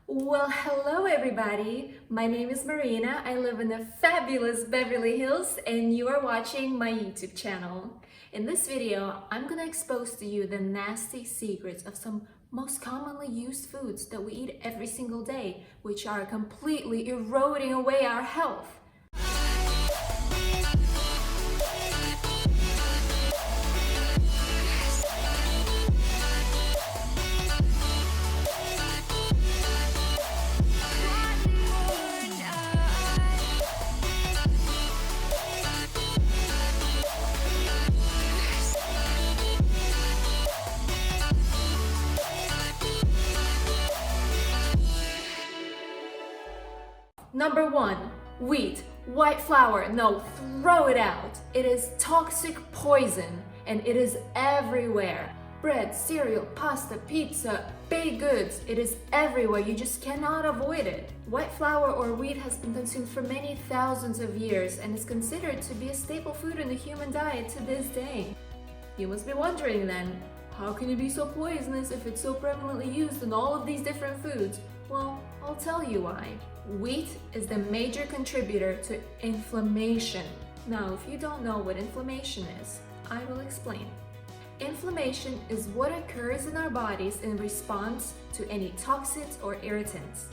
Well, hello everybody. My name is Marina. I live in the fabulous Beverly Hills and you are watching my YouTube channel. In this video, I'm gonna expose to you the nasty secrets of some most commonly used foods that we eat every single day, which are completely eroding away our health. Number one, wheat, white flour. No, throw it out. It is toxic poison and it is everywhere. Bread, cereal, pasta, pizza, baked goods. It is everywhere. You just cannot avoid it. White flour or wheat has been consumed for many thousands of years and is considered to be a staple food in the human diet to this day. You must be wondering then, how can it be so poisonous if it's so prevalently used in all of these different foods? Well, I'll tell you why. Wheat is the major contributor to inflammation. Now, if you don't know what inflammation is, I will explain. Inflammation is what occurs in our bodies in response to any toxins or irritants.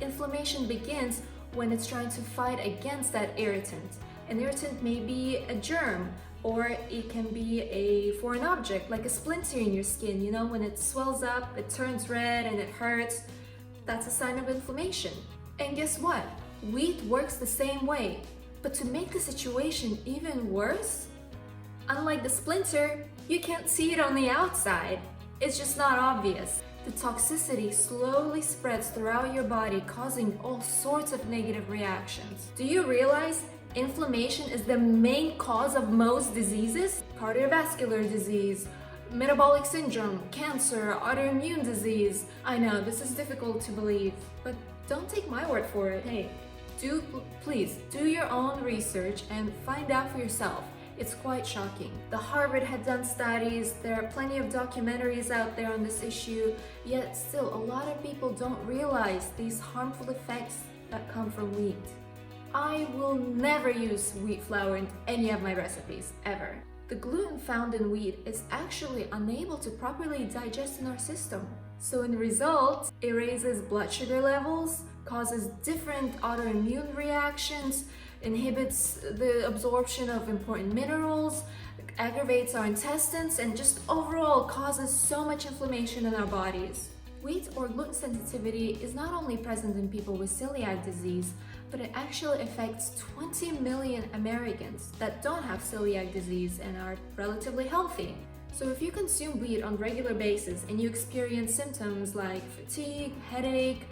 Inflammation begins when it's trying to fight against that irritant. An irritant may be a germ, or it can be a foreign object, like a splinter in your skin. You know, when it swells up, it turns red and it hurts. That's a sign of inflammation. And guess what? Wheat works the same way. But to make the situation even worse, unlike the splinter, you can't see it on the outside. It's just not obvious. The toxicity slowly spreads throughout your body, causing all sorts of negative reactions. Do you realize inflammation is the main cause of most diseases? Cardiovascular disease, metabolic syndrome, cancer, autoimmune disease. I know this is difficult to believe, but don't take my word for it. Hey, please do your own research and find out for yourself. It's quite shocking. The Harvard had done studies, there are plenty of documentaries out there on this issue, yet still a lot of people don't realize these harmful effects that come from wheat. I will never use wheat flour in any of my recipes, ever. The gluten found in wheat is actually unable to properly digest in our system. So in result, it raises blood sugar levels, causes different autoimmune reactions, inhibits the absorption of important minerals, aggravates our intestines, and just overall causes so much inflammation in our bodies. Wheat or gluten sensitivity is not only present in people with celiac disease, but it actually affects 20 million Americans that don't have celiac disease and are relatively healthy. So if you consume wheat on a regular basis and you experience symptoms like fatigue, headache,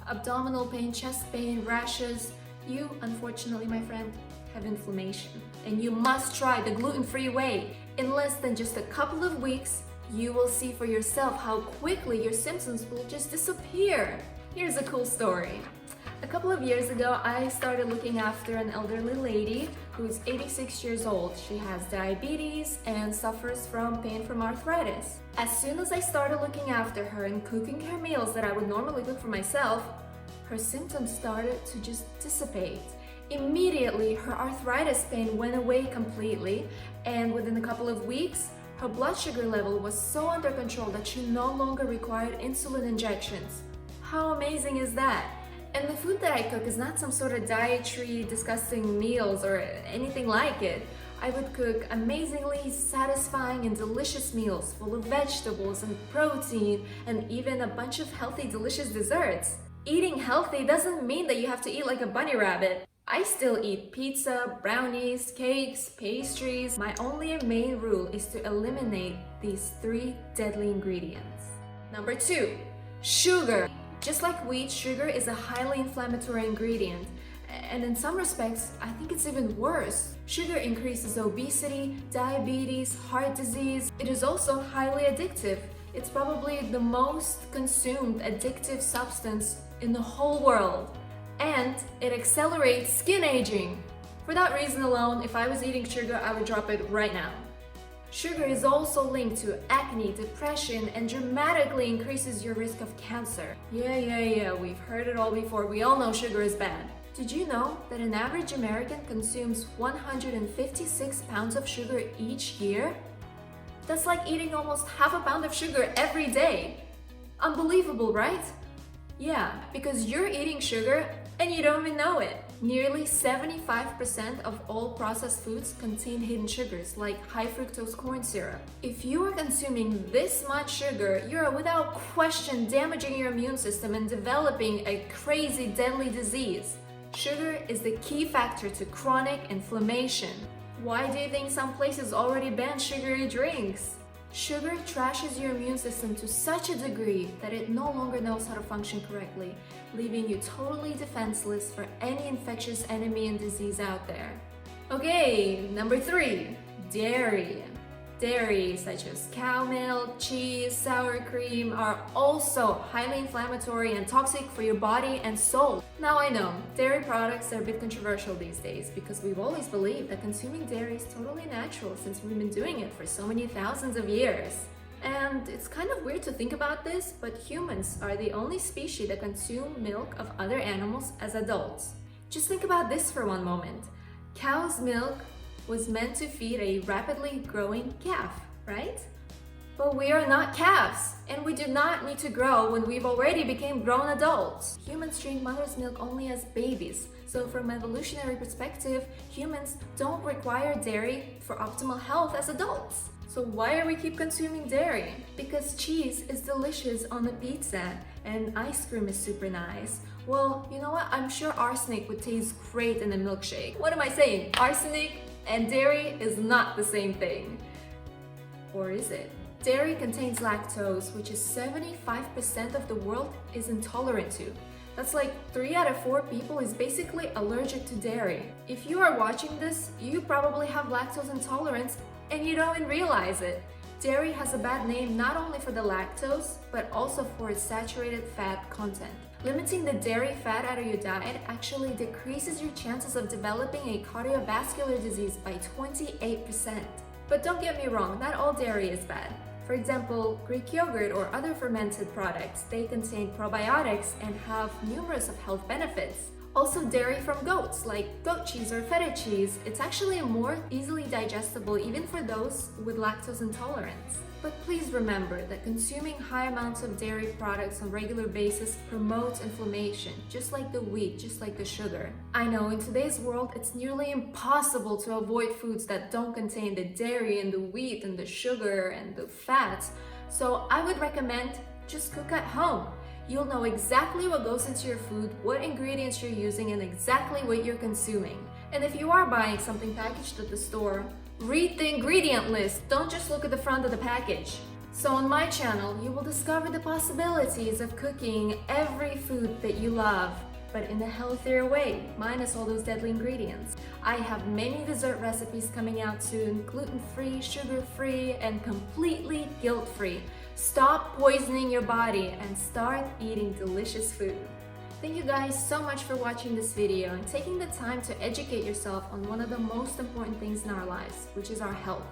abdominal pain, chest pain, rashes, you, unfortunately, my friend, have inflammation. And you must try the gluten-free way. In less than just a couple of weeks, you will see for yourself how quickly your symptoms will just disappear. Here's a cool story. A couple of years ago, I started looking after an elderly lady who is 86 years old. She has diabetes and suffers from pain from arthritis. As soon as I started looking after her and cooking her meals that I would normally cook for myself, her symptoms started to just dissipate. Immediately, her arthritis pain went away completely, and within a couple of weeks, her blood sugar level was so under control that she no longer required insulin injections. How amazing is that? And the food that I cook is not some sort of dietary disgusting meals or anything like it. I would cook amazingly satisfying and delicious meals full of vegetables and protein and even a bunch of healthy, delicious desserts. Eating healthy doesn't mean that you have to eat like a bunny rabbit. I still eat pizza, brownies, cakes, pastries. My only main rule is to eliminate these 3 deadly ingredients. Number 2, sugar. Just like wheat, sugar is a highly inflammatory ingredient. And in some respects, I think it's even worse. Sugar increases obesity, diabetes, heart disease. It is also highly addictive. It's probably the most consumed addictive substance in the whole world. And it accelerates skin aging. For that reason alone, if I was eating sugar, I would drop it right now. Sugar is also linked to acne, depression, and dramatically increases your risk of cancer. Yeah, we've heard it all before. We all know sugar is bad. Did you know that an average American consumes 156 pounds of sugar each year? That's like eating almost half a pound of sugar every day. Unbelievable, right? Yeah, because you're eating sugar and you don't even know it. Nearly 75% of all processed foods contain hidden sugars like high fructose corn syrup. If you are consuming this much sugar, you're without question damaging your immune system and developing a crazy deadly disease. Sugar is the key factor to chronic inflammation. Why do you think some places already ban sugary drinks? Sugar trashes your immune system to such a degree that it no longer knows how to function correctly, leaving you totally defenseless for any infectious enemy and disease out there. Okay, number 3, dairy. Dairy, such as cow milk, cheese, sour cream, are also highly inflammatory and toxic for your body and soul. Now I know, dairy products are a bit controversial these days because we've always believed that consuming dairy is totally natural since we've been doing it for so many thousands of years. And it's kind of weird to think about this, but humans are the only species that consume milk of other animals as adults. Just think about this for one moment. Cow's milk was meant to feed a rapidly growing calf, right? But we are not calves, and we do not need to grow when we've already become grown adults. Humans drink mother's milk only as babies, so from an evolutionary perspective, humans don't require dairy for optimal health as adults. So why are we keep consuming dairy? Because cheese is delicious on a pizza, and ice cream is super nice. Well, you know what? I'm sure arsenic would taste great in a milkshake. What am I saying? Arsenic and dairy is not the same thing. Or is it? Dairy contains lactose, which is 75% of the world is intolerant to. That's like 3 out of 4 people is basically allergic to dairy. If you are watching this, you probably have lactose intolerance and you don't even realize it. Dairy has a bad name not only for the lactose, but also for its saturated fat content. Limiting the dairy fat out of your diet actually decreases your chances of developing a cardiovascular disease by 28%. But don't get me wrong, not all dairy is bad. For example, Greek yogurt or other fermented products, they contain probiotics and have numerous of health benefits. Also, dairy from goats, like goat cheese or feta cheese, it's actually more easily digestible even for those with lactose intolerance. But please remember that consuming high amounts of dairy products on a regular basis promotes inflammation, just like the wheat, just like the sugar. I know in today's world, it's nearly impossible to avoid foods that don't contain the dairy and the wheat and the sugar and the fats. So I would recommend just cook at home. You'll know exactly what goes into your food, what ingredients you're using, and exactly what you're consuming. And if you are buying something packaged at the store, read the ingredient list. Don't just look at the front of the package. So on my channel, you will discover the possibilities of cooking every food that you love, but in a healthier way, minus all those deadly ingredients. I have many dessert recipes coming out soon, gluten-free, sugar-free, and completely guilt-free. Stop poisoning your body and start eating delicious food. Thank you guys so much for watching this video and taking the time to educate yourself on one of the most important things in our lives, which is our health.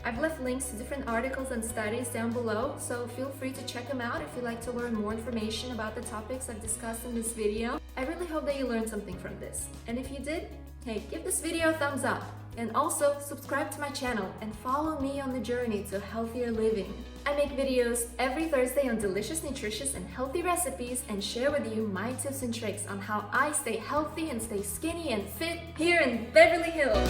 I've left links to different articles and studies down below, so feel free to check them out if you'd like to learn more information about the topics I've discussed in this video. I really hope that you learned something from this. And if you did, hey, give this video a thumbs up. And also, subscribe to my channel and follow me on the journey to healthier living. I make videos every Thursday on delicious, nutritious, and healthy recipes and share with you my tips and tricks on how I stay healthy and stay skinny and fit here in Beverly Hills.